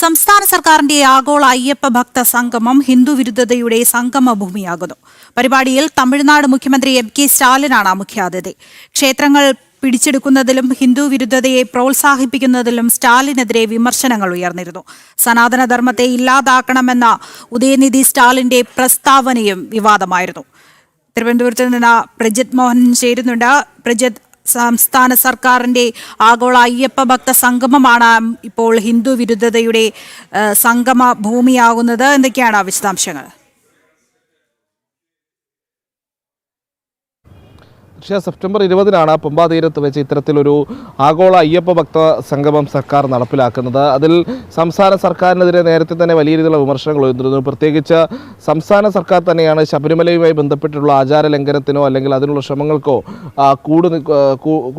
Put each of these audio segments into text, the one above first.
സംസ്ഥാന സർക്കാരിന്റെ ആഗോള അയ്യപ്പ ഭക്ത സംഗമം ഹിന്ദുവിരുദ്ധതയുടെ സംഗമ ഭൂമിയാകുന്നു. പരിപാടിയിൽ തമിഴ്നാട് മുഖ്യമന്ത്രി എം.കെ. സ്റ്റാലിനാണ് മുഖ്യാതിഥി. ക്ഷേത്രങ്ങൾ പിടിച്ചെടുക്കുന്നതിലും ഹിന്ദുവിരുദ്ധതയെ പ്രോത്സാഹിപ്പിക്കുന്നതിലും സ്റ്റാലിനെതിരെ വിമർശനങ്ങൾ ഉയർന്നിരുന്നു. സനാതനധർമ്മത്തെ ഇല്ലാതാക്കണമെന്ന ഉദയനിധി സ്റ്റാലിന്റെ പ്രസ്താവനയും വിവാദമായിരുന്നു. തിരുവനന്തപുരത്ത് നിന്ന് പ്രജിത് മോഹൻ ചേരുന്നുണ്ട്. പ്രജിത്, സംസ്ഥാന സർക്കാരിന്റെ ആഗോള അയ്യപ്പ ഭക്ത സംഗമമാണ് ഇപ്പോൾ ഹിന്ദു വിരുദ്ധതയുടെ സംഗമ ഭൂമിയാകുന്നത്. എന്തൊക്കെയാണ് വിശദാംശങ്ങൾ? സെപ്റ്റംബർ 20-നാണ് പമ്പാ തീരത്ത് വെച്ച് ഇത്തരത്തിലൊരു ആഗോള അയ്യപ്പ ഭക്ത സംഗമം സർക്കാർ നടപ്പിലാക്കുന്നത്. അതിൽ സംസ്ഥാന സർക്കാരിനെതിരെ നേരത്തെ തന്നെ വലിയ രീതിയിലുള്ള വിമർശനങ്ങൾ ഉയർന്നിരുന്നു. പ്രത്യേകിച്ച് സംസ്ഥാന സർക്കാർ തന്നെയാണ് ശബരിമലയുമായി ബന്ധപ്പെട്ടുള്ള ആചാര ലംഘനത്തിനോ അല്ലെങ്കിൽ അതിനുള്ള ശ്രമങ്ങൾക്കോ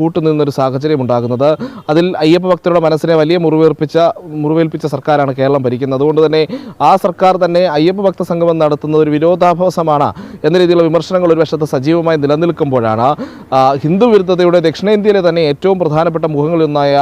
കൂട്ടുനിന്നൊരു സാഹചര്യം ഉണ്ടാകുന്നത്. അതിൽ അയ്യപ്പ ഭക്തരുടെ മനസ്സിനെ വലിയ മുറിവേൽപ്പിച്ച സർക്കാരാണ് കേരളം ഭരിക്കുന്നത്. അതുകൊണ്ട് തന്നെ ആ സർക്കാർ തന്നെ അയ്യപ്പ ഭക്ത സംഗമം നടത്തുന്നത് ഒരു വിരോധാഭാസമാണ് എന്ന രീതിയിലുള്ള വിമർശനങ്ങൾ ഒരു വശത്ത് സജീവമായി നിലനിൽക്കുമ്പോഴാണ് ഹിന്ദു വിരുദ്ധതയുടെ ദക്ഷിണേന്ത്യയിലെ തന്നെ ഏറ്റവും പ്രധാനപ്പെട്ട മുഖങ്ങളിലൊന്നായ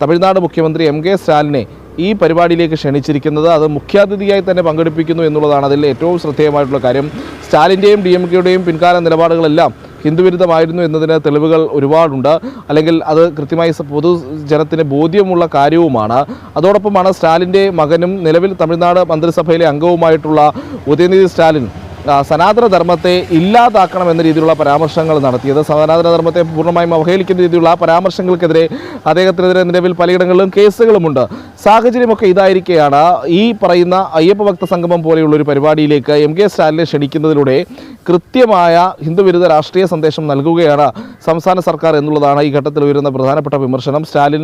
തമിഴ്നാട് മുഖ്യമന്ത്രി എം.കെ. സ്റ്റാലിനെ ഈ പരിപാടിയിലേക്ക് ക്ഷണിച്ചിരിക്കുന്നത്. അത് മുഖ്യാതിഥിയായി തന്നെ പങ്കെടുപ്പിക്കുന്നു എന്നുള്ളതാണ് അതിൽ ഏറ്റവും ശ്രദ്ധേയമായിട്ടുള്ള കാര്യം. സ്റ്റാലിൻ്റെയും DMKയുടെയും പിൻകാല നിലപാടുകളെല്ലാം ഹിന്ദുവിരുദ്ധമായിരുന്നു എന്നതിന് തെളിവുകൾ ഒരുപാടുണ്ട്. അല്ലെങ്കിൽ അത് കൃത്യമായി പൊതുജനത്തിന് ബോധ്യമുള്ള കാര്യവുമാണ്. അതോടൊപ്പമാണ് സ്റ്റാലിൻ്റെ മകനും നിലവിൽ തമിഴ്നാട് മന്ത്രിസഭയിലെ അംഗവുമായിട്ടുള്ള ഉദയനിധി സ്റ്റാലിൻ സനാതനധർമ്മത്തെ ഇല്ലാതാക്കണം എന്ന രീതിയിലുള്ള പരാമർശങ്ങൾ നടത്തിയത്. സനാതനധർമ്മത്തെ പൂർണ്ണമായും അവഹേളിക്കുന്ന രീതിയിലുള്ള ആ പരാമർശങ്ങൾക്കെതിരെ അദ്ദേഹത്തിനെതിരെ നിലവിൽ പലയിടങ്ങളിലും കേസുകളുമുണ്ട്. സാഹചര്യമൊക്കെ ഇതായിരിക്കെയാണ് ഈ പറയുന്ന അയ്യപ്പ ഭക്ത സംഗമം പോലെയുള്ളൊരു പരിപാടിയിലേക്ക് എം.കെ. സ്റ്റാലിനെ ക്ഷണിക്കുന്നതിലൂടെ കൃത്യമായ ഹിന്ദുവിരുദ്ധ രാഷ്ട്രീയ സന്ദേശം നൽകുകയാണ് സംസ്ഥാന സർക്കാർ എന്നുള്ളതാണ് ഈ ഘട്ടത്തിൽ ഉയരുന്ന പ്രധാനപ്പെട്ട വിമർശനം. സ്റ്റാലിൻ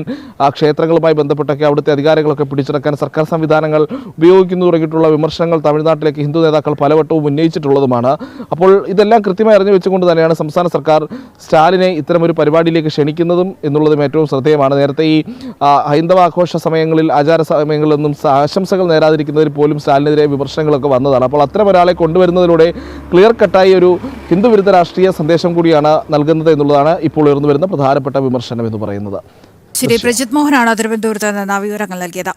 ക്ഷേത്രങ്ങളുമായി ബന്ധപ്പെട്ടൊക്കെ അവിടുത്തെ അധികാരങ്ങളൊക്കെ പിടിച്ചെടുക്കാൻ സർക്കാർ സംവിധാനങ്ങൾ ഉപയോഗിക്കുന്നു തുടങ്ങിയിട്ടുള്ള വിമർശനങ്ങൾ തമിഴ്നാട്ടിലേക്ക് ഹിന്ദു നേതാക്കൾ പലവട്ടവും ഉന്നയിച്ചിട്ടുള്ളതുമാണ്. അപ്പോൾ ഇതെല്ലാം കൃത്യമായി അറിഞ്ഞു വെച്ചുകൊണ്ട് തന്നെയാണ് സംസ്ഥാന സർക്കാർ സ്റ്റാലിനെ ഇത്തരമൊരു പരിപാടിയിലേക്ക് ക്ഷണിക്കുന്നതും എന്നുള്ളതും ഏറ്റവും ശ്രദ്ധേയമാണ്. നേരത്തെ ഈ ഹൈന്ദവ ആഘോഷ സമയങ്ങളിൽ ആചാര സമയങ്ങളിലൊന്നും ആശംസകൾ നേരാതിരിക്കുന്നതിൽ പോലും സ്റ്റാലിനെതിരെ വിമർശനങ്ങളൊക്കെ വന്നതാണ്. അപ്പോൾ അത്തരം ഒരാളെ കൊണ്ടുവരുന്നതിലൂടെ ക്ലിയർ കട്ടായി ഒരു ഹിന്ദുവിരുദ്ധ രാഷ്ട്രീയ സന്ദേശം കൂടിയാണ് നൽകുന്നത് എന്നുള്ളതാണ് ഇപ്പോൾ ഉയർന്നു വരുന്ന പ്രധാനപ്പെട്ട വിമർശനം എന്ന് പറയുന്നത്. ശരി, പ്രജിത് മോഹനാണ് തിരുവനന്തപുരത്ത് നിന്ന് വിവരങ്ങൾ നൽകിയത്.